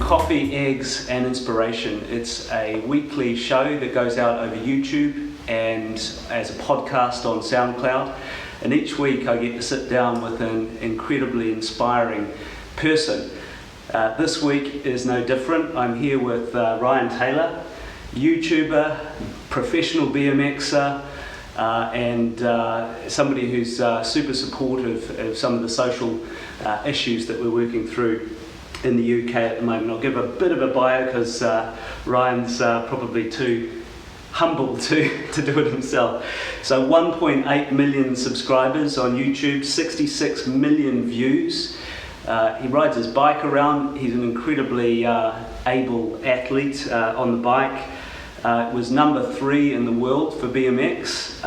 Coffee, Eggs and Inspiration. It's a weekly show that goes out over YouTube and as a podcast on SoundCloud. And each week I get to sit down with an incredibly inspiring person. This week is no different. I'm here with Ryan Taylor, YouTuber, professional BMXer, and somebody who's super supportive of some of the social issues that we're working through in the UK at the moment. I'll give a bit of a bio because Ryan's probably too humble to do it himself. So 1.8 million subscribers on YouTube, 66 million views. He rides his bike around. He's an incredibly able athlete on the bike. Was number 3 in the world for BMX,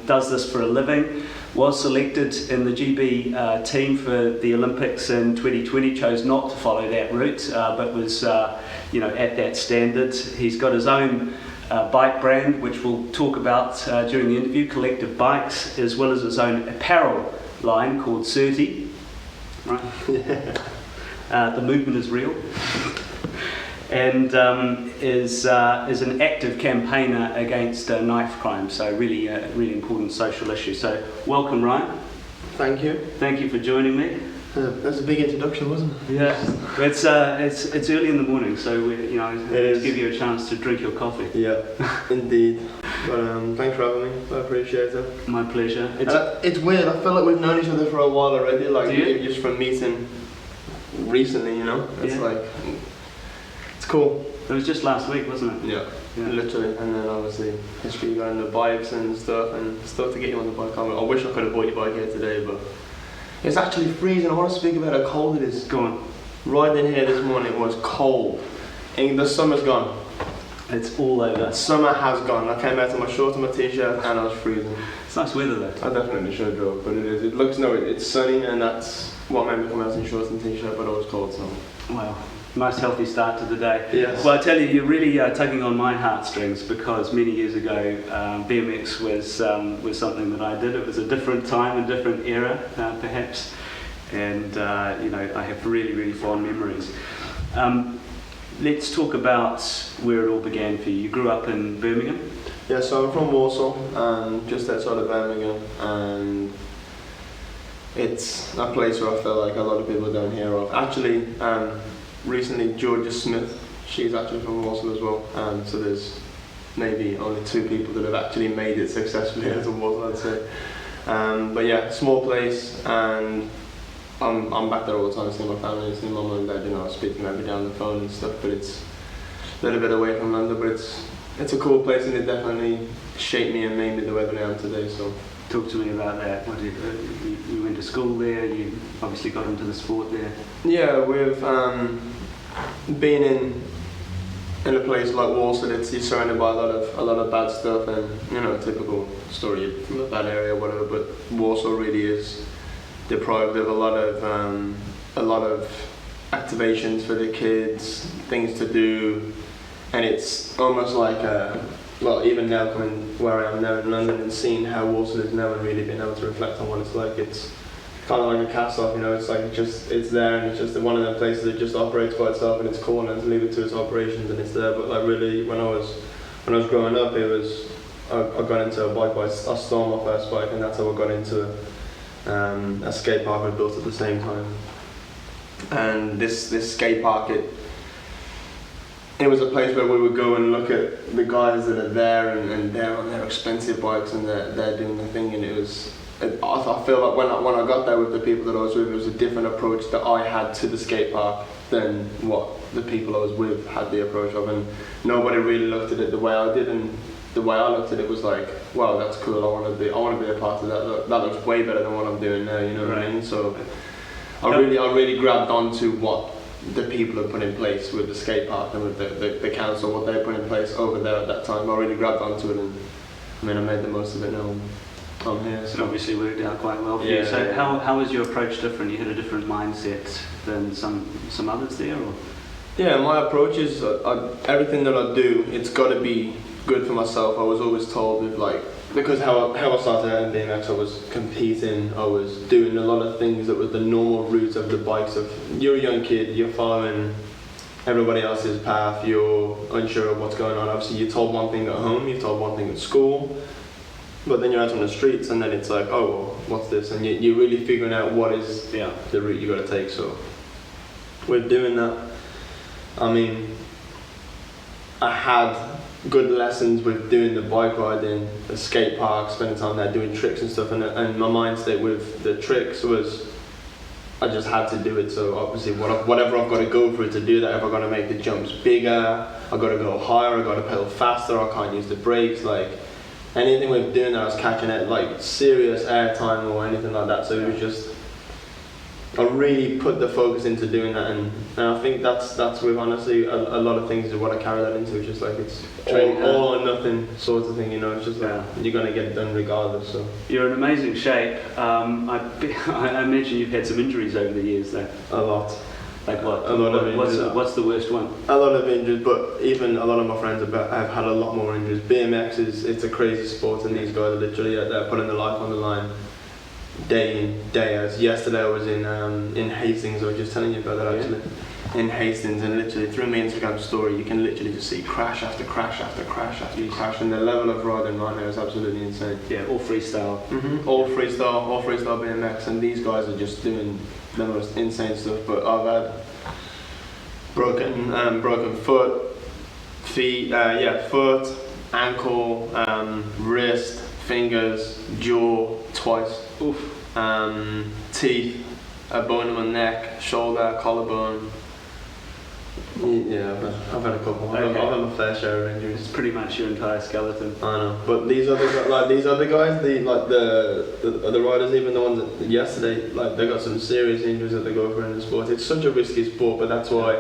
does this for a living, was selected in the GB team for the Olympics in 2020, chose not to follow that route, but was at that standard. He's got his own bike brand, which we'll talk about during the interview, Collective Bikes, as well as his own apparel line called Certi. Right? The movement is real. And is an active campaigner against knife crime, so really important social issue. So welcome, Ryan. Thank you. Thank you for joining me. That's a big introduction, wasn't it? Yeah, it's early in the morning, so to give you a chance to drink your coffee. Yeah, indeed. But thanks for having me. I appreciate it. My pleasure. It's weird. I feel like we've known each other for a while already. Like just from meeting recently, It's like. It's cool. It was just last week, wasn't it? Yeah, literally. And then obviously history going the bikes and stuff to get you on the bike. I wish I could have bought your bike here today, but it's actually freezing. I want to speak about how cold it is. Go on. Riding here this morning was cold. And the summer's gone. It's all over. Summer has gone. I came out in my shorts and my t-shirt and I was freezing. It's nice weather though. I definitely should have drove, but it is. It looks it's sunny, and that's what made me come out in shorts and t-shirt. But I was cold, so. Wow. Nice healthy start to the day. Yes. Well, I tell you, you're really tugging on my heartstrings because many years ago, BMX was something that I did. It was a different time, a different era, perhaps, and I have really fond memories. Let's talk about where it all began for you. You grew up in Birmingham. Yeah, so I'm from Warsaw, just outside of Birmingham, and it's a place where I feel like a lot of people don't hear of. Actually. Recently, Georgia Smith, she's actually from Warsaw as well, so there's maybe only 2 people that have actually made it successfully as a Warsaw, I'd say. But yeah, small place, and I'm back there all the time, seeing my family, seeing my mum and dad, speaking every day on the phone and stuff, but it's a little bit away from London, but it's a cool place, and it definitely shaped me and made me the way that I am today, so. Talk to me about that. What you went to school there, you obviously got into the sport there. Yeah, we've been in a place like Warsaw that's you're surrounded by a lot of bad stuff, and typical story from a bad area or whatever, but Warsaw really is deprived of a lot of activations for the kids, things to do, and it's almost like even now coming where I am now in London and seeing how Warsaw is now and really being able to reflect on what it's like, it's kind of like a cast off, it's like it's there, and it's just one of them places that just operates by itself, and it's cool, and to leave it to its operations, and it's there. But like really, when I was growing up, it was I got into a bike. I stole my first bike, and that's how I got into a skate park I built at the same time. And this skate park, it was a place where we would go and look at the guys that are there, and they're on their expensive bikes, and they're doing the thing, and I feel like when I got there with the people that I was with, it was a different approach that I had to the skate park than what the people I was with had the approach of, and nobody really looked at it the way I did, and the way I looked at it was like, wow, that's cool, I want to be a part of that. That looks way better than what I'm doing now, you know what I mean? So I really grabbed onto what the people have put in place with the skate park and with the council, what they put in place over there at that time. I really grabbed onto it, and I made the most of it now. I'm here. So. It obviously worked out quite well for you. So how was your approach different? You had a different mindset than some others there, or? Yeah, my approach is everything that I do, it's got to be good for myself. I was always told with because how I started out in BMX, I was competing, I was doing a lot of things that was the normal route of the bikes. You're a young kid, you're following everybody else's path, you're unsure of what's going on. Obviously you're told one thing at home, you're told one thing at school, but then you're out on the streets and then it's like, oh, well, what's this? And you're really figuring out what is the route you got to take. So with doing that, I mean, I had good lessons with doing the bike riding, the skate park, spending time there doing tricks and stuff, and my mind state with the tricks was I just had to do it. So obviously whatever I've got to go through to do that, if I've got to make the jumps bigger, I've got to go higher, I've got to pedal faster, I can't use the brakes, like anything with doing that I was catching it like serious air time or anything like that. So it was just, I really put the focus into doing that, and I think that's with honestly a lot of things is what I carry that into. It's just like it's all or nothing sort of thing, you know. It's just like you're gonna get it done regardless. So you're in amazing shape. I imagine you've had some injuries over the years, though. A lot. Like what? A lot of injuries. What's the worst one? A lot of injuries, but even a lot of my friends have had a lot more injuries. BMX it's a crazy sport, and these guys are literally they're putting their life on the line. Day in, day out. Yesterday I was in Hastings, I was just telling you about that actually. In Hastings, and literally through my Instagram story you can literally just see crash after crash after crash after crash, and the level of riding right now is absolutely insane. Yeah, all freestyle. All freestyle BMX, and these guys are just doing the most insane stuff. But I've had broken foot, foot, ankle, wrist, fingers, jaw twice. Oof. Teeth, a bone in my neck, shoulder, collarbone. Yeah, I've had a couple. I've had my fair share of injuries. It's pretty much your entire skeleton. I know, but these other guys, the riders, even the ones that yesterday, like they got some serious injuries that they go for in the sport. It's such a risky sport, but that's why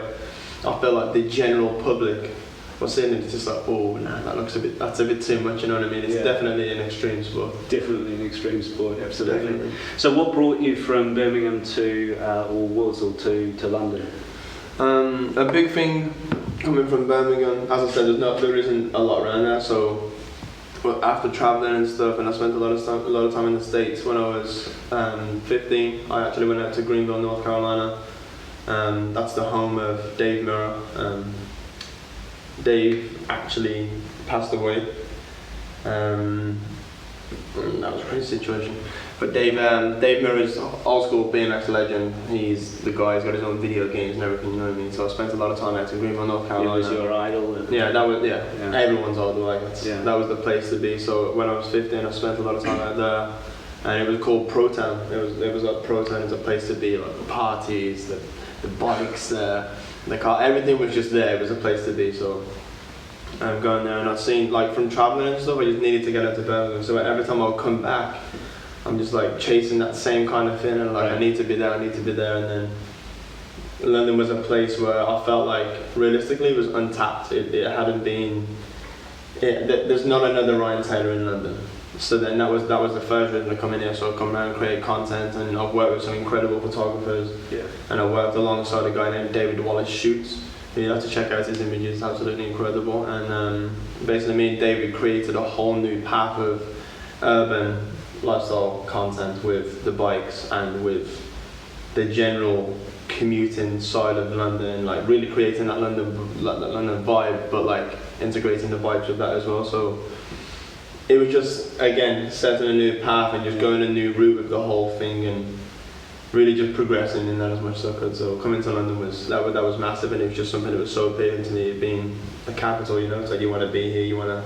I feel like the general public was seeing it, it's just like, oh no, that's a bit too much, you know what I mean? It's definitely an extreme sport. Definitely an extreme sport, absolutely. Definitely. So what brought you from Birmingham to to London? A big thing coming from Birmingham, as I said, there isn't a lot around there. So, but after traveling and stuff, and I spent a lot of time in the States. When I was 15, I actually went out to Greenville, North Carolina. That's the home of Dave Mirra. Dave actually passed away. That was a crazy situation. But Dave Mirra is old school BMX legend. He's the guy. He's got his own video games and everything. You know what I mean? So I spent a lot of time out in Greenville, North Carolina. He was your idol. Yeah, that was everyone's idol. Like that was the place to be. So when I was 15, I spent a lot of time out there, and it was called Pro Town. It was like Pro Town. It's a place to be. Like the parties, the bikes, the car, everything was just there. It was a place to be. So I'm going there, and I've seen, like, from traveling and stuff, I just needed to get out to Birmingham. So every time I would come back, I'm just like chasing that same kind of feeling, like I need to be there. And then London was a place where I felt like realistically it was untapped. It hadn't been. There's not another Ryan Taylor in London. So then that was the first reason to come in here. So I come around and create content, and I've worked with some incredible photographers. Yeah. And I worked alongside a guy named David Wallace Shoots. You have to check out his images, it's absolutely incredible. And basically me and David created a whole new path of urban lifestyle content with the bikes and with the general commuting side of London, like really creating that London vibe, but like integrating the bikes with that as well. So it was just, again, setting a new path and just going a new route with the whole thing, and really just progressing in that as much as I could. So coming to London was massive, and it was just something that was so appealing to me, being the capital. You know, it's like you want to be here, you want to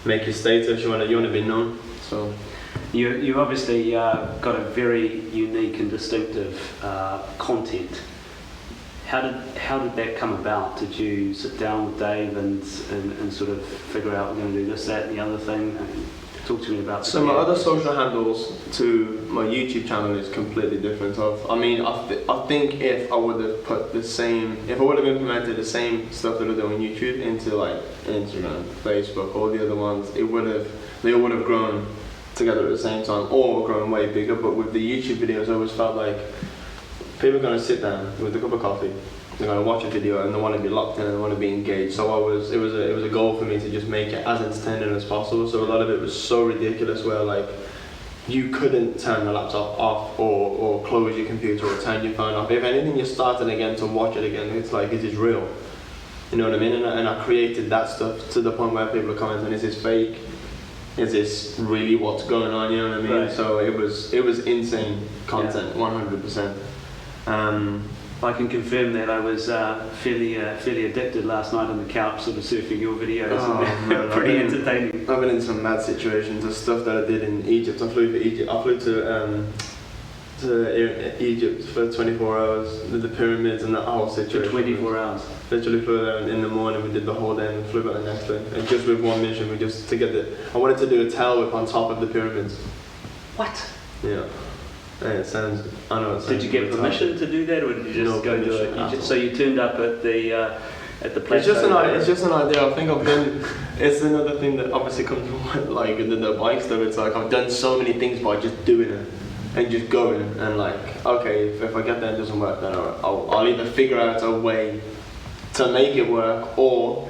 make your status, you want to be known. So you obviously got a very unique and distinctive content. How did that come about? Did you sit down with Dave and sort of figure out we're going to do this, that, and the other thing? Talk to me about. So my other social handles to my YouTube channel is completely different. I think if I would have implemented the same stuff that I do on YouTube into like Instagram, Facebook, all the other ones, they all would have grown together at the same time, or grown way bigger. But with the YouTube videos, I always felt like people are going to sit down with a cup of coffee, they're going to watch a video, and they want to be locked in and they want to be engaged. So it was a goal for me to just make it as entertaining as possible. So a lot of it was so ridiculous, where like you couldn't turn the laptop off or close your computer or turn your phone off. If anything, you started again to watch it again. It's like, is this real? You know what I mean? And I created that stuff to the point where people are commenting, is this fake? Is this really what's going on? You know what I mean? Right. So it was insane content, 100%. I can confirm that I was fairly addicted last night on the couch, sort of surfing your videos. Oh, and man, pretty entertaining. I've been in some mad situations. The stuff that I did in Egypt. I flew to Egypt for 24 hours with the pyramids and that whole situation. For 24 hours. Literally flew there in the morning. We did the whole day and flew back the next day. And just with one mission, I wanted to do a tail whip on top of the pyramids. What? Yeah. Yeah, it sounds. I know. It sounds. Did you get permission to do that, or did you just go do it? So you turned up at the place. It's just an idea. I think I've done. It's another thing that obviously comes from like the bike stuff. It's like I've done so many things by just doing it and just going and like, okay, if I get there and it doesn't work, then I'll either figure out a way to make it work, or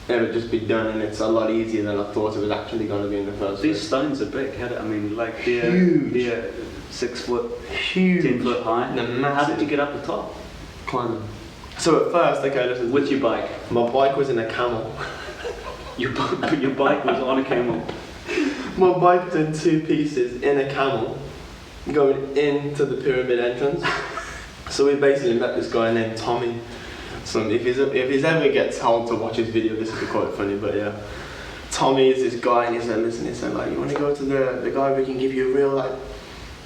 it'll just be done, and it's a lot easier than I thought it was actually going to be in the first place. These stones are big. Like they're huge. 6 foot, Huge. 10 foot high. They're How massive. did you get up the top? Climbing. So at first, okay, listen. With your bike? My bike was in a camel. Your bike was on a camel. My bike was in 2 pieces in a camel, going into the pyramid entrance. So we basically met this guy named Tommy. So if he's ever gets told to watch his video, this would be quite funny. But yeah, Tommy is this guy, and he said like, you want to go to the guy who can give you a real like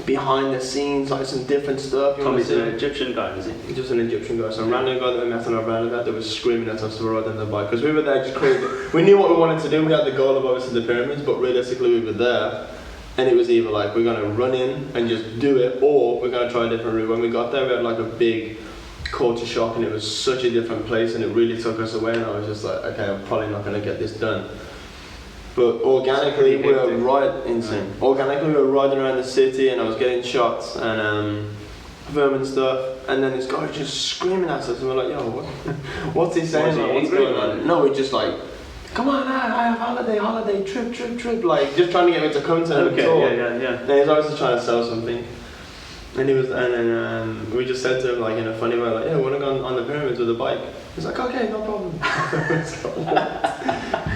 behind the scenes, like some different stuff. Tommy's an Egyptian guy, is he? Just an Egyptian guy. So a random guy that we met on our roundabout that was screaming at us to ride on the bike, because we were there just crazy. We knew what we wanted to do. We had the goal of obviously the pyramids, but realistically we were there, and it was either like we're gonna run in and just do it, or we're gonna try a different route. When we got there, we had like a big culture shock, and it was such a different place, and it really took us away. And I was just like, okay, I'm probably not gonna get this done. But organically, we were Organically, we were riding around the city, and I was getting shots and vermin stuff. And then this guy was just screaming at us, and we're like, "Yo, what's he saying? Like, what's going on?" No, we just like, "Come on, I have holiday, trip," like just trying to get me to come to him. Okay, yeah. And he's obviously trying to sell something. And we just said to him like in a funny way, like, "Yeah, we want to go on the pyramids with a bike." He's like, "Okay, no problem."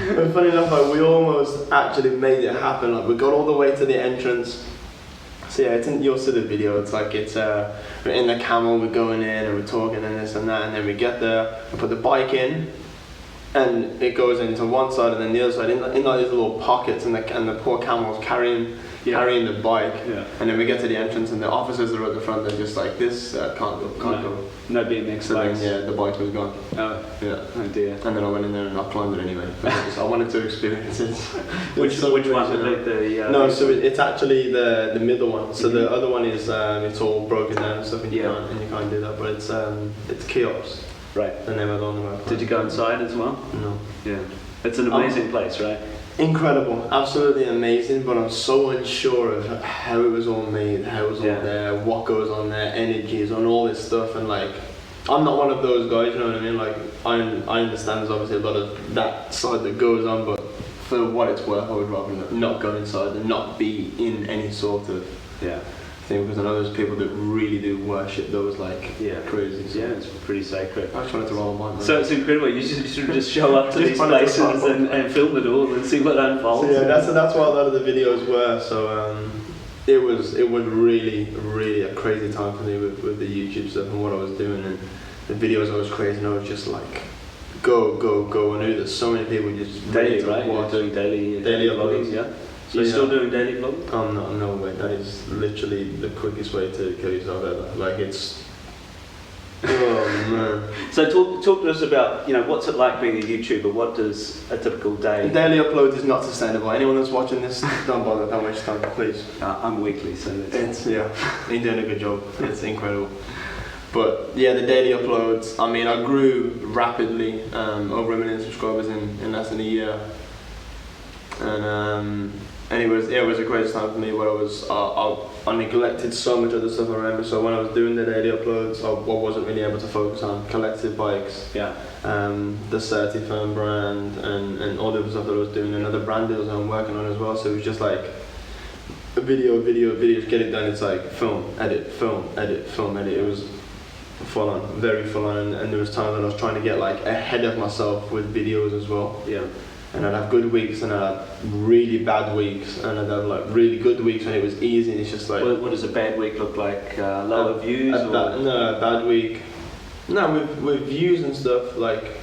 And funny enough, like we almost actually made it happen. Like we got all the way to the entrance. So yeah, you'll see the video. It's like we're in the camel, we're going in and we're talking and this and that, and then we get there, we put the bike in, and it goes into one side and then the other side in like these little pockets, and the poor camel's carrying the bike, and then we get to the entrance and the officers are at the front. They're just like, this can't go. No BMX so bikes. Then, the bike was gone. Oh, yeah. Oh dear. And then I went in there and I climbed it anyway. I wanted to experience it. Which one? No, so it's actually the middle one. So the other one is it's all broken down and stuff, and you can't do that. But it's Cheops. Right. The name of the one. Did you go inside as well? No. Yeah. It's an amazing place, right? Incredible, absolutely amazing, but I'm so unsure of how it was all made, how it was all there, what goes on there, energies on all this stuff, and like, I'm not one of those guys, you know what I mean? Like, I understand there's obviously a lot of that side that goes on, but for what it's worth, I would rather not go inside and not be in any sort of thing, because I know there's people that really do worship those like crazy. So. Yeah, it's pretty sacred. I just wanted to roll on mine. So it's incredible. You should just show up to these places and film it all and see what unfolds. So yeah, that's what a lot of the videos were. So it was really a crazy time for me with the YouTube stuff and what I was doing, and the videos I was creating. I was just like, go. I knew there's so many people just daily, right? You're doing daily vlogging, yeah. So you're still doing daily vlogging? No way. That is literally the quickest way to kill yourself ever. Like it's. Oh man. So talk to us about, what's it like being a YouTuber? What does a typical day? Daily upload is not sustainable. Anyone that's watching this, don't bother. Don't waste time, please. I'm weekly, so it's you're doing a good job. It's incredible. But yeah, the daily uploads. I mean, I grew rapidly. Over 1 million subscribers in less than a year. And it was a great time for me where I neglected so much other stuff around me. So when I was doing the daily uploads, I wasn't really able to focus on collective bikes, the Certi Fam brand, and all the other stuff that I was doing, and other brand deals I'm working on as well. So it was just like a video, get it done. It's like film, edit, film, edit, film, edit. It was full on, very full on, and there was times when I was trying to get like ahead of myself with videos as well. Yeah. And I'd have good weeks and I'd have really bad weeks, and I'd have like really good weeks when it was easy, and it's just like... What does a bad week look like? Lower views? No, a bad week. No, with views and stuff, like...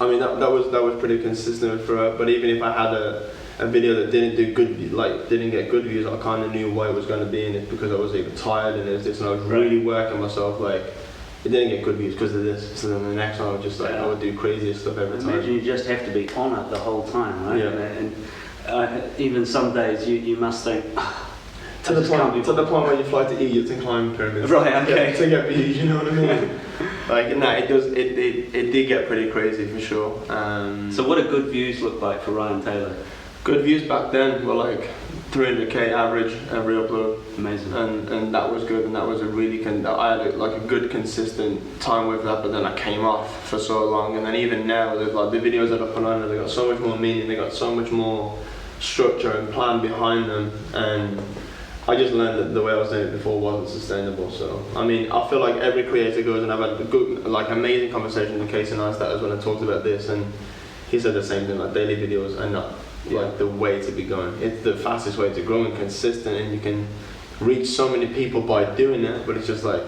I mean, that was pretty consistent for it, but even if I had a video that didn't do good, like didn't get good views, I kind of knew why it was going to be in it, because I was either tired and it was this, and I was really working myself, like... It didn't get good views because of this, so then the next one I would just like, I would do crazier stuff every time. Imagine you just have to be on it the whole time, right? Yeah. And even some days you must think, to the point where you fly to Egypt and climb pyramids. Right, okay. To get views, you know what I mean? Like, no, it did get pretty crazy for sure. So what do good views look like for Ryan Taylor? Good views back then were like 300k average every upload. Amazing. And that was good, and that was a really I had like a good consistent time with that, but then I came off for so long, and then even now there's like the videos that I put on, they got so much more meaning, they got so much more structure and plan behind them, and I just learned that the way I was doing it before wasn't sustainable. So I mean, I feel like every creator goes, and I've had a good, like amazing conversation with Casey Neistat when I talked about this, and he said the same thing, like daily videos are not like the way to be going. It's the fastest way to grow and consistent, and you can reach so many people by doing it, but it's just like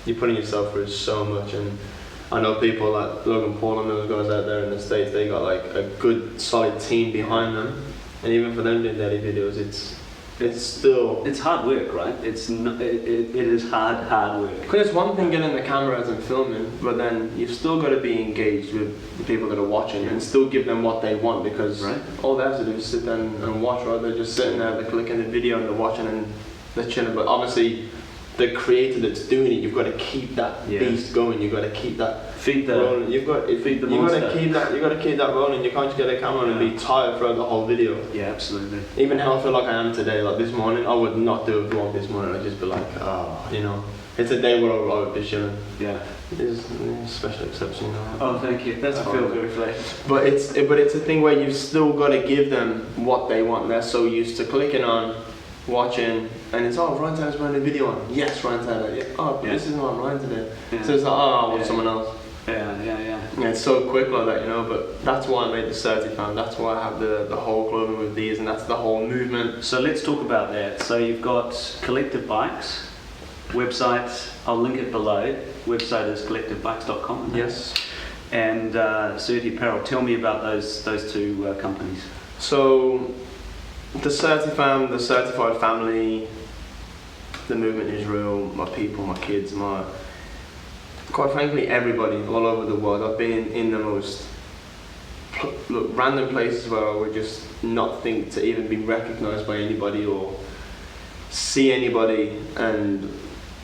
you're putting yourself through so much. And I know people like Logan Paul and those guys out there in the States, they got like a good solid team behind them, and even for them doing daily videos, it's hard work, right? It is hard work. Because it's one thing getting the cameras and filming, but then you've still got to be engaged with the people that are watching and still give them what they want, because all they have to do is sit there and watch, right? They're just sitting there, they're clicking the video and they're watching and they're chilling. But obviously, the creator that's doing it, you've got to keep that beast going. You've got to keep that rolling. You've got to keep that rolling. You can't just get a camera on and be tired throughout the whole video. Yeah, absolutely. Even how I feel like I am today, like this morning, I would not do a vlog this morning. I'd just be like, you know, it's a day where I would be chilling. Yeah. There's a special exception, you know. Oh, thank you. That's I feel very flattered. But it's a thing where you've still got to give them what they want. They're so used to clicking on, watching, and it's Ryan Taylor's running a video on. Yes, Ryan Taylor. Yeah. But this isn't what I'm Ryan today. Yeah. So it's like, I want someone else. Yeah. It's so quick like that, you know. But that's why I made the Certi Fam. That's why I have the whole clothing with these, and that's the whole movement. So let's talk about that. So you've got Collective Bikes website. I'll link it below. Website is collectivebikes.com. Yes. And Certi Apparel. Tell me about those two companies. So the Certi Fam, the certified family, the movement is real. My people, my kids, quite frankly, everybody all over the world. I've been in the most random places where I would just not think to even be recognised by anybody or see anybody, and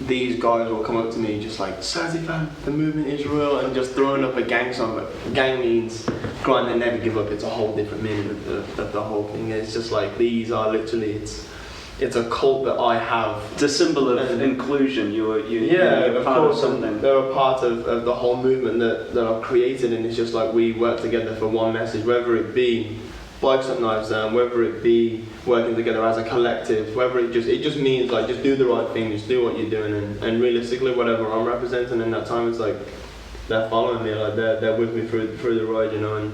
these guys will come up to me just like, Certi Fam, the movement is real, and just throwing up a gang song. But gang means grind and never give up. It's a whole different meaning of the whole thing. It's just like, these are literally, it's a cult that I have. It's a symbol of inclusion. You're part of something. They're a part of the whole movement that I've created, and it's just like we work together for one message, whether it be Bikes Up Knives Down, whether it be working together as a collective, whether it just means like just do the right thing, just do what you're doing, and realistically whatever I'm representing in that time, it's like they're following me, like they're with me through the ride, you know, and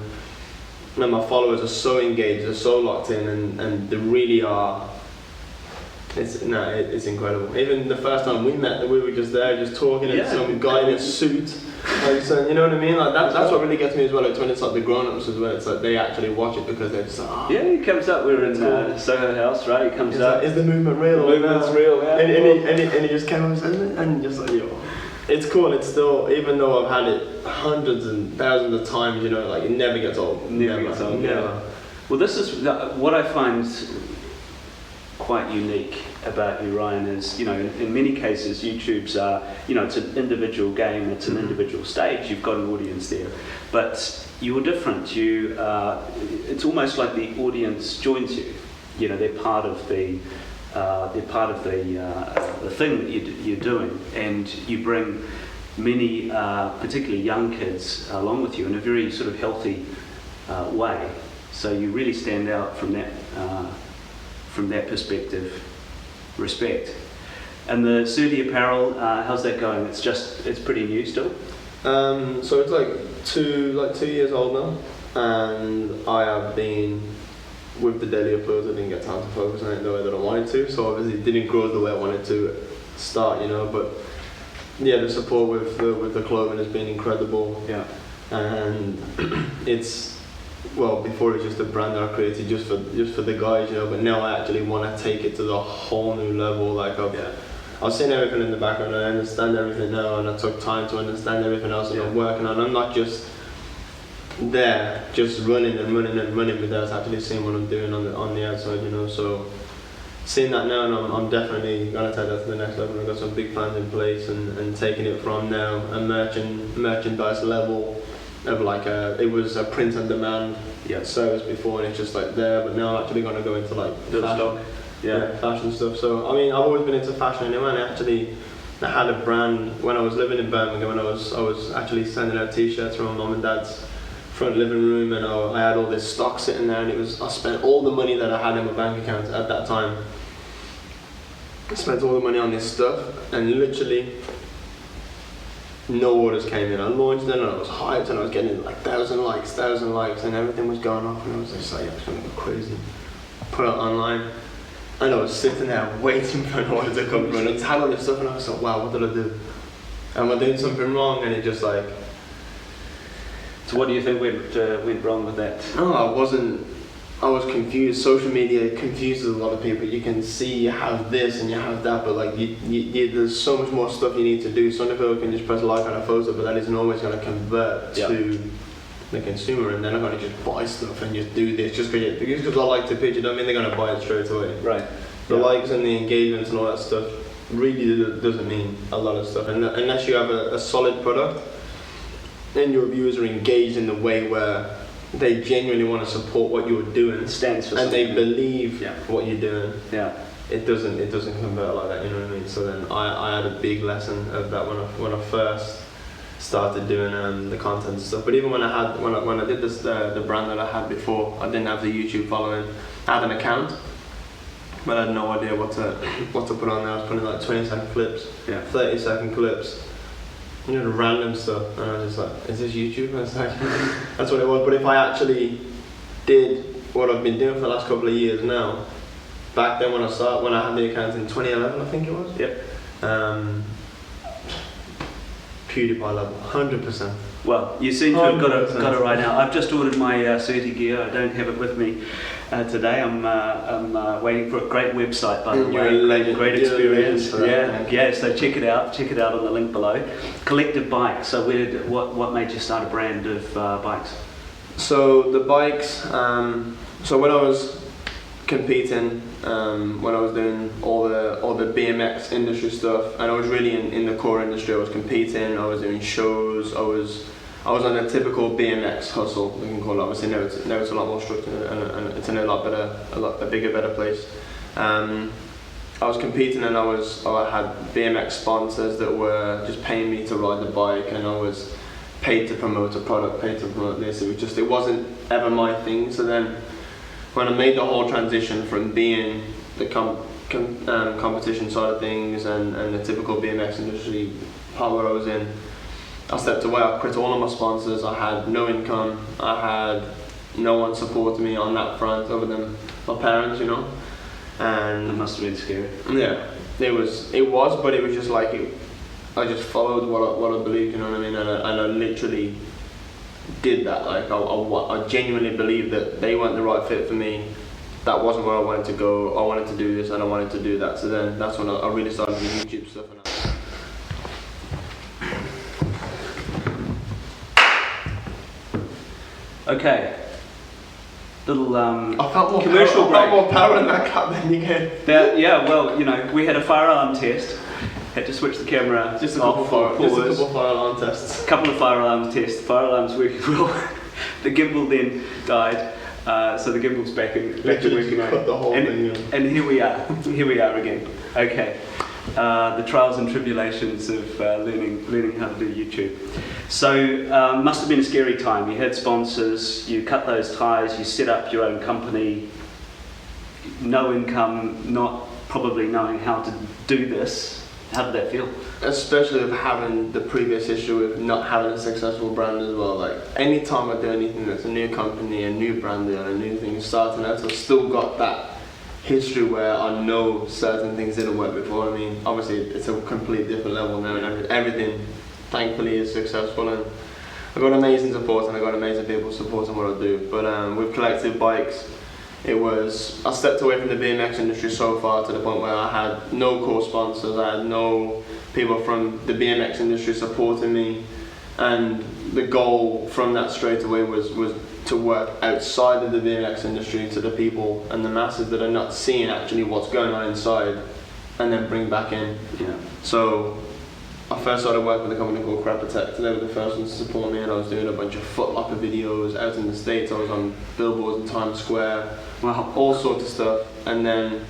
my followers are so engaged, they're so locked in, and they really are. It's incredible. Even the first time we met, we were just there, just talking, and some guy in a suit. Like, so, you know what I mean? Like that's what really gets me as well. It's when it's like the grown-ups as well. It's like they actually watch it because they're just like, he comes up. We were in Soho House, right? He comes up. Like, is the movement real? The movement's real, yeah. And he just came up and just like, it's cool. It's still, even though I've had it hundreds and thousands of times, you know, like it never gets old. Never gets old. Yeah. Well, this is what I find quite unique about you, Ryan, is, you know, in many cases YouTube's it's an individual game, it's an individual stage, you've got an audience there, but you're different. It's almost like the audience joins you. You know, they're part of the thing that you're doing, and you bring many, particularly young kids, along with you in a very sort of healthy way. So you really stand out from from that perspective, respect. And the Certi apparel, how's that going? It's pretty new still. So it's like 2 years old now, and I have been with the daily uploads. I didn't get time to focus on it the way that I wanted to, so obviously it didn't grow the way I wanted to start, you know. But yeah, the support with the clothing has been incredible. Yeah. And it's, well, before it was just a brand that I created just for the guys, you know. But now I actually want to take it to the whole new level. Like I've seen everything in the background, and I understand everything now, and I took time to understand everything else that I'm working on. I'm not just there, just running, but I was actually seeing what I'm doing on the outside, you know. So seeing that now, and I'm definitely gonna take that to the next level. I've got some big plans in place, and taking it from now a merchandise level of like it was a print on demand service before, and it's just like there, but now I'm actually gonna go into like fashion stuff. So I mean, I've always been into fashion anyway, and I had a brand when I was living in Birmingham, and I was actually sending out t-shirts from my mum and dad's front living room, and I had all this stock sitting there, and I spent all the money that I had in my bank account at that time. I spent all the money on this stuff, and literally no orders came in. I launched it, and I was hyped, and I was getting like 1,000 likes, and everything was going off, and I was just like, I'm just gonna go crazy. Put it online. And I was sitting there waiting for an order to come through, and I just had all this stuff, and I was like, wow, what did I do? Am I doing something wrong? And it just like... So what do you think went wrong with that? No, I was confused. Social media confuses a lot of people. You can see you have this and you have that, but like there's so much more stuff you need to do. Some people can just press like on a photo, but that isn't always going to convert to the consumer, and they're not going to just buy stuff and just do this just because I like to pitch it. Don't mean they're going to buy it straight away. Right. The likes and the engagements and all that stuff really doesn't mean a lot of stuff, and unless you have a solid product and your viewers are engaged in the way where they genuinely want to support what you're doing, stands for and something. They believe what you're doing. Yeah. It doesn't convert like that. You know what I mean? So then I had a big lesson of that when I first started doing the content and stuff. But even when I did this the brand that I had before, I didn't have the YouTube following. I had an account, but I had no idea what to put on there. I was putting like 20-second clips, 30-second clips, you know, random stuff, and I was just like, is this YouTube? And it's like, that's what it was. But if I actually did what I've been doing for the last couple of years now, back then when I had the account in 2011, I think it was. Yep. PewDiePie level, 100%. Well, you seem to have got it right now. I've just ordered my Certi gear. I don't have it with me today. I'm waiting for a great website, by the way. Great experience. So check it out. Check it out on the link below. Collective Bikes. So what made you start a brand of bikes? So the bikes. So when I was competing, when I was doing all the BMX industry stuff, and I was really in the core industry. I was competing, I was doing shows, I was on a typical BMX hustle, we can call it. Obviously now it's a lot more structured, and it's in a bigger, better place. I was competing, and I had BMX sponsors that were just paying me to ride the bike, and I was paid to promote a product, paid to promote this. It wasn't ever my thing. So then, when I made the whole transition from being the competition side of things and the typical BMX industry part where I was in, I stepped away. I quit all of my sponsors. I had no income. I had no one supporting me on that front other than my parents, you know. And it must have been scary. Yeah, it was, but it was just like I just followed what I believed, you know what I mean, and I literally did that. Like I genuinely believed that they weren't the right fit for me. That wasn't where I wanted to go. I wanted to do this and I wanted to do that. So then that's when I really started doing YouTube stuff. Okay. Little I felt more commercial break. I felt more power in that cut than you get. Yeah. Well, you know, we had a fire alarm test. Had to switch the camera just a off couple fire alarm tests. A couple of fire alarm tests. Fire alarms working well. The gimbal then died, so the gimbal's back in working. Cut the whole thing. And here we are. Here we are again. Okay. The trials and tribulations of learning how to do YouTube. So must have been a scary time. You had sponsors. You cut those ties. You set up your own company. no income, not probably knowing how to do this. How did that feel? Especially with having the previous issue with not having a successful brand as well. Like anytime I do anything that's a new company, a new brand, and a new thing starting out, I've still got that history where I know certain things didn't work before. I mean, obviously it's a complete different level now, and everything thankfully is successful, and I've got amazing support and I've got amazing people supporting what I do. But with Collective Bikes, I stepped away from the BMX industry so far to the point where I had no core sponsors, I had no people from the BMX industry supporting me, and the goal from that straight away was to work outside of the BMX industry to the people and the masses that are not seeing actually what's going on inside, and then bring back in. Yeah. So I first started working with a company called Crap Protect, and they were the first ones to support me, and I was doing a bunch of Foot Locker videos out in the States. I was on billboards in Times Square, Wow. all sorts of stuff. And then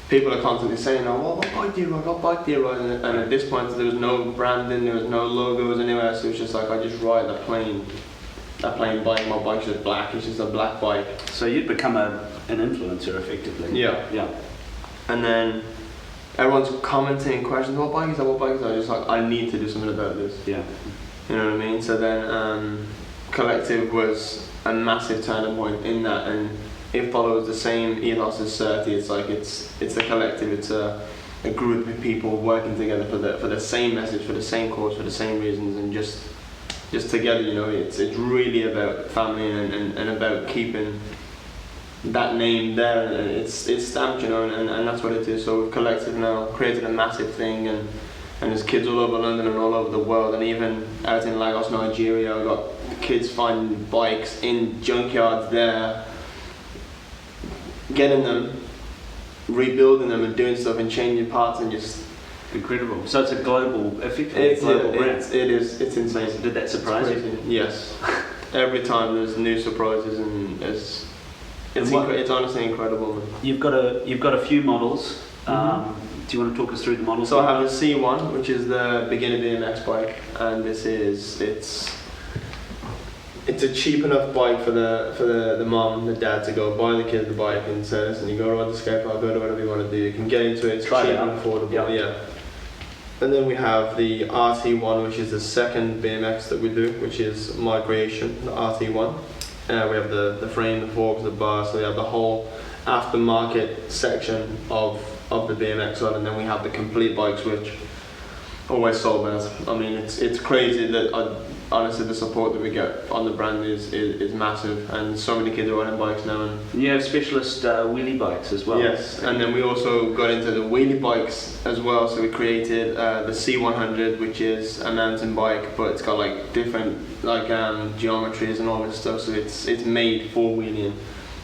people are constantly saying, oh, well, what bike do you ride, what bike do you ride? And at this point there was no branding, there was no logos anywhere, so it was just like, I just ride a plain bike. My bike's just black, it's just a black bike. So you'd become an influencer effectively. Yeah. Yeah. And then everyone's commenting, questions, what bike is that, what bike is that? I was just like, I need to do something about this. Yeah. You know what I mean? So then Collective was a massive turning point in that, and it follows the same ethos as Certi. It's like it's a collective, it's a group of people working together for the same message, for the same cause, for the same reasons, and just together, you know. It's really about family and about keeping that name there, and it's stamped, you know, and that's what it is. So with Collective now created a massive thing, and there's kids all over London and all over the world, and even out in Lagos, Nigeria, I've got kids finding bikes in junkyards there, getting them, rebuilding them and doing stuff and changing parts, and just incredible. So it's a global, effectively global brand. It's insane. Did that surprise you? Yes. Every time there's new surprises, and it's honestly incredible, man. You've got a few models. Do you want to talk us through the models? So I have the C1, which is the beginner BMX bike, and it's a cheap enough bike for the mom and the dad to go buy the kid the bike and say, listen, you go ride the skate park, go do whatever you want to do, you can get into it, it's cheap and affordable. Yeah. And then we have the RT1, which is the second BMX that we do, which is my creation, the RT1. We have the frame, the forks, the bar, so we have the whole aftermarket section of the BMX side, and then we have the complete bikes, which always sold out. I mean, it's crazy that honestly the support that we get on the brand is massive, and so many kids are riding bikes now. And you have specialist wheelie bikes as well. Yes, and then we also got into the wheelie bikes as well. So we created the C100, which is a mountain bike, but it's got like different geometries and all this stuff. So it's made for wheeling,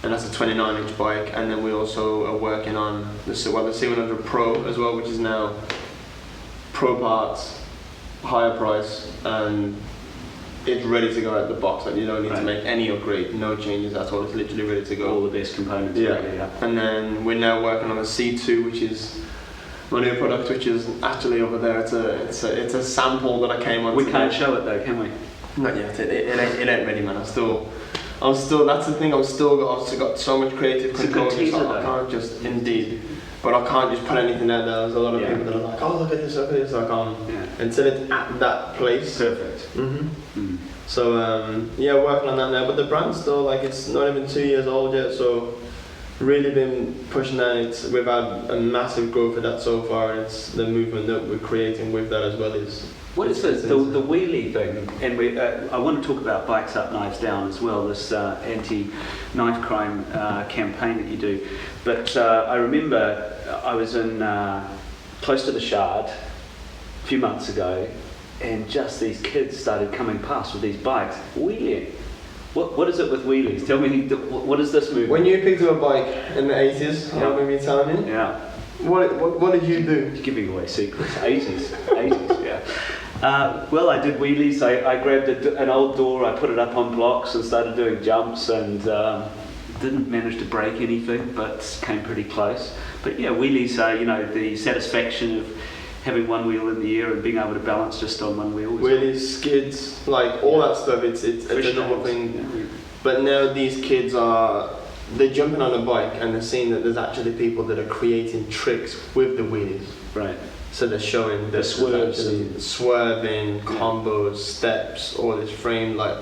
and that's a 29-inch bike. And then we also are working on the C100 Pro as well, which is now pro parts, higher price, and it's ready to go out the box. Like, you don't need to make any upgrade, no changes at all. It's literally ready to go. All the best components. Yeah. Ready, yeah. And then we're now working on a C2, which is my new product, which is actually over there. It's a sample that I came on. We can't show it though, can we? Not yet. It ain't ready, man. I'm still. That's the thing. I've still got so much creative control. I can't just But I can't just put anything out there. There's a lot of people that are like, oh, look at this, I can't. Until it's at that place. Perfect. So, working on that now. But the brand's still, like, it's not even 2 years old yet, so really been pushing that. We've had a massive growth of that so far, and it's the movement that we're creating with that as well is... What is the wheelie thing? And I want to talk about Bikes Up, Knives Down as well, this anti-knife crime campaign that you do. But I remember I was in close to the Shard a few months ago, and just these kids started coming past with these bikes, wheeling. What is it with wheelies? Tell me, what is this movement? When you picked up a bike in the 80s, I remember you telling me? Yeah. What did you do? You're giving away secrets. 80s, yeah. Well, I did wheelies. I grabbed an old door, I put it up on blocks and started doing jumps, and didn't manage to break anything, but came pretty close. But yeah, wheelies are, the satisfaction of having one wheel in the air and being able to balance just on one wheel. Wheelies, skids, like all that stuff, it's a normal thing. Yeah. But now these kids are they're jumping on a bike and they're seeing that there's actually people that are creating tricks with the wheelies. Right. So they're showing the swerves swerving, combos, steps, all this frame, like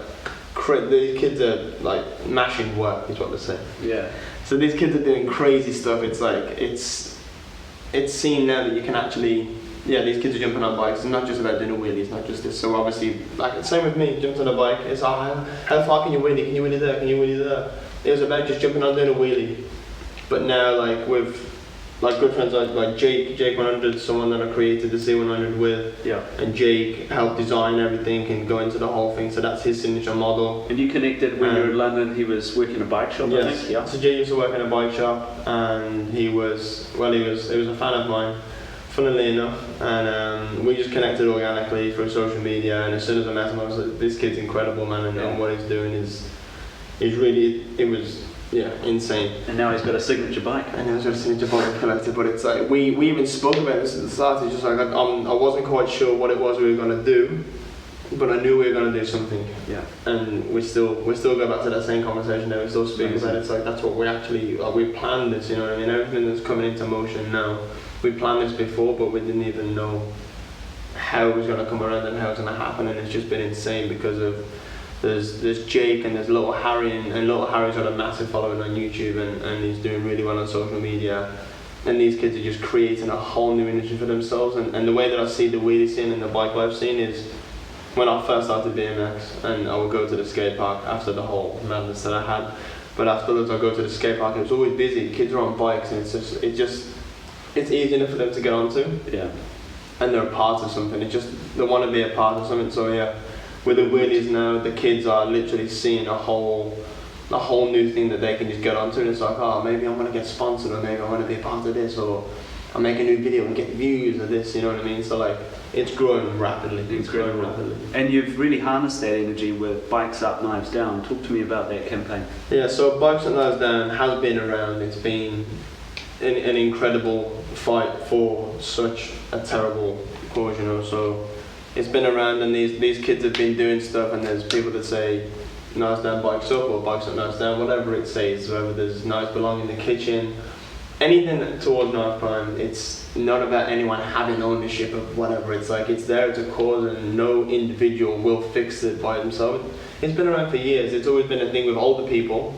these kids are like mashing work is what they're saying. Yeah. So these kids are doing crazy stuff. It's like it's seen now that you can actually, these kids are jumping on bikes. It's not just about doing a wheelie. It's not just this. So obviously, like same with me, jumped on a bike. It's how far can you wheelie? Can you wheelie there? Can you wheelie there? It was about just jumping on doing a wheelie. But now, like with like good friends like Jake 100, someone that I created the C100 with, and Jake helped design everything and go into the whole thing. So that's his signature model. And you connected when you were in London. He was working a bike shop, yes. I think. Yeah. So Jake used to work in a bike shop, and he was a fan of mine, funnily enough, and we just connected organically through social media. And as soon as I met him, I was like, this kid's incredible, man, and what he's doing is really, it was insane. And now he's got a signature bike. And he's got a signature bike collected, but it's like, we even spoke about this at the start. It's just like, I wasn't quite sure what it was we were going to do, but I knew we were going to do something. Yeah. And we still go back to that same conversation there. We still speak about it. It's like, that's what we actually, we planned this, you know what I mean? Everything that's coming into motion now, we planned this before, but we didn't even know how it was going to come around and how it was going to happen. And it's just been insane because of there's Jake and there's Little Harry, and Little Harry's got a massive following on YouTube, and he's doing really well on social media. And these kids are just creating a whole new industry for themselves. And the way that I see the wheelie scene and the bike life scene is, when I first started BMX, and I would go to the skate park after the whole madness that I had, but afterwards I go to the skate park and it was always busy. Kids are on bikes, and it's easy enough for them to get onto. Yeah. And they're a part of something. They want to be a part of something. So yeah. With the wheelies now, the kids are literally seeing a whole new thing that they can just get onto, and it's like, oh, maybe I'm gonna get sponsored, or maybe I want to be a part of this, or I make a new video and get views of this, you know what I mean? So like, it's growing rapidly. It's growing rapidly. And you've really harnessed that energy with Bikes Up, Knives Down. Talk to me about that campaign. Yeah, so Bikes Up, Knives Down has been around. It's been an incredible fight for such a terrible cause, you know. So it's been around, and these kids have been doing stuff, and there's people that say knives down, bikes up, or bikes up, knives down, whatever it says, whether there's knives belong in the kitchen, anything towards knife crime. It's not about anyone having ownership of whatever. It's like, it's there as a cause, and no individual will fix it by themselves. It's been around for years. It's always been a thing with older people,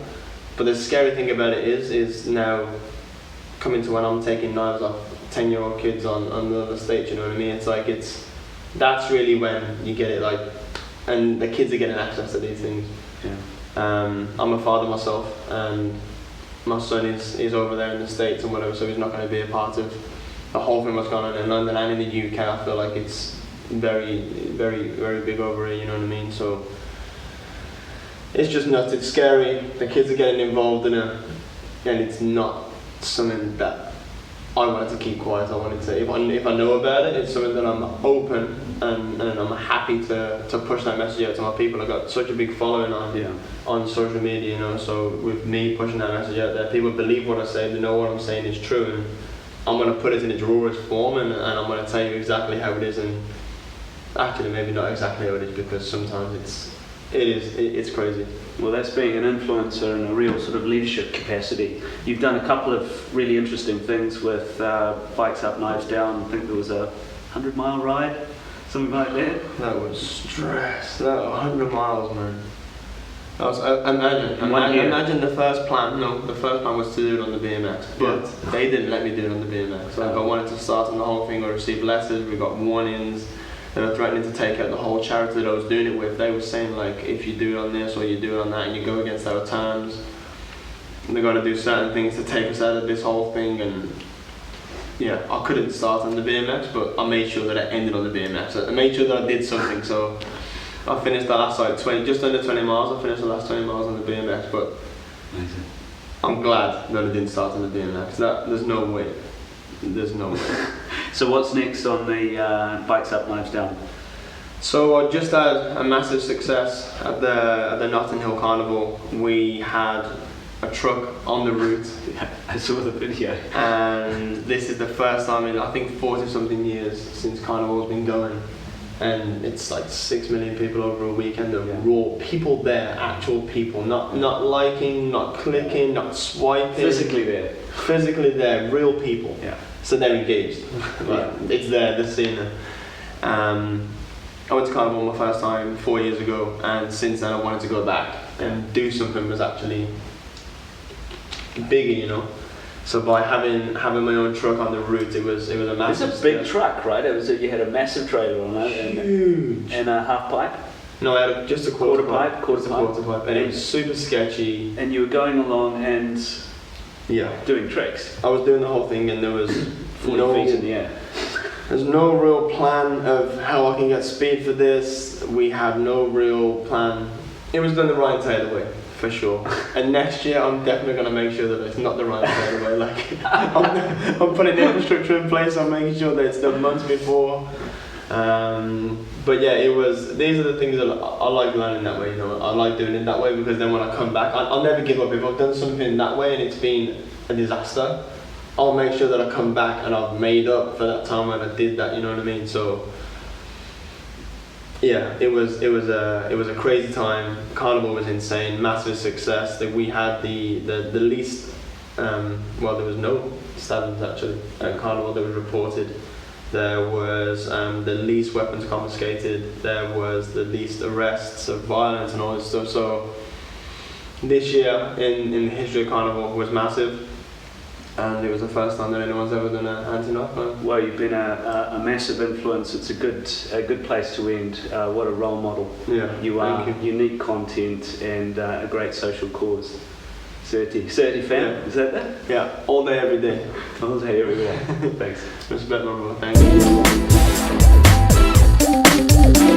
but the scary thing about it is now coming to when I'm taking knives off 10-year-old kids on the other stage, you know what I mean? It's like, that's really when you get it, like, and the kids are getting access to these things. Yeah. I'm a father myself, and my son is over there in the States and whatever, so he's not going to be a part of the whole thing what's going on in London and in the UK. I feel like it's very, very, very big over here, you know what I mean? So it's just nuts. It's scary. The kids are getting involved in it, and it's not something that I wanted to keep quiet. I wanted to, if I know about it, it's something that I'm open and I'm happy to push that message out to my people. I've got such a big following on social media, you know, so with me pushing that message out there, people believe what I say, they know what I'm saying is true, and I'm going to put it in its rawest form, and I'm going to tell you exactly how it is, and actually maybe not exactly how it is, because sometimes it's crazy. Well, that's being an influencer in a real sort of leadership capacity. You've done a couple of really interesting things with Bikes Up, Knives Down. I think there was a 100-mile ride, something like that. That was stress. That 100 miles, man. That was, imagine the first plan. No, the first plan was to do it on the BMX, but they didn't let me do it on the BMX. So I wanted to start on the whole thing. I received letters. We got warnings. They were threatening to take out the whole charity that I was doing it with. They were saying, like, if you do it on this or you do it on that and you go against our terms, they're going to do certain things to take us out of this whole thing. And yeah, I couldn't start on the BMX, but I made sure that I ended on the BMX. I made sure that I did something. So I finished the last, like, just under 20 miles. I finished the last 20 miles on the BMX, but amazing. I'm glad that I didn't start on the BMX. There's no way. There's no way. So what's next on the Bikes Up, Knives Down? So I just had a massive success at the Notting Hill Carnival. We had a truck on the route. Yeah, I saw the video. And this is the first time in, I think, 40 something years since Carnival's been going, and it's like 6 million people over a weekend of Yeah. raw people there, actual people, not liking, not clicking, not swiping. Physically there, real people. Yeah. So they're engaged. Like, it's there, they're seeing it. I went to Carnival my first time 4 years ago, and since then I wanted to go back and do something was actually bigger, you know. So by having my own truck on the route, it was a massive. It's a big truck, right? You had a massive trailer on it, Huge. and a half pipe. No, I had just a quarter pipe, quarter pipe, and it was super sketchy. And you were going along and Yeah, doing tricks. I was doing the whole thing, and there was 40 feet in the air. There's no real plan of how I can get speed for this. We have no real plan. It was done the Ryan Taylor way, for sure. And next year, I'm definitely going to make sure that it's not the Ryan Taylor way. Like, I'm putting the infrastructure in place. I'm making sure that it's done months before. But yeah, these are the things that I like learning that way. You know, I like doing it that way because then when I come back, I'll never give up. If I've done something that way and it's been a disaster, I'll make sure that I come back and I've made up for that time when I did that. You know what I mean? So yeah, it was a crazy time. Carnival was insane, massive success. That we had the least. Well, there was no stabbings actually at Carnival that was reported. There was the least weapons confiscated. There was the least arrests of violence and all this stuff. So this year in the history of Carnival was massive. And it was the first time that anyone's ever done an anti-knife crime. Well, you've been a massive influence. It's a good place to end. What a role model. Yeah, You are unique content and a great social cause. Certi Fam, Yeah. is that? Yeah, all day, every day. All day, every day. Thanks. Respect my brother. Thank you.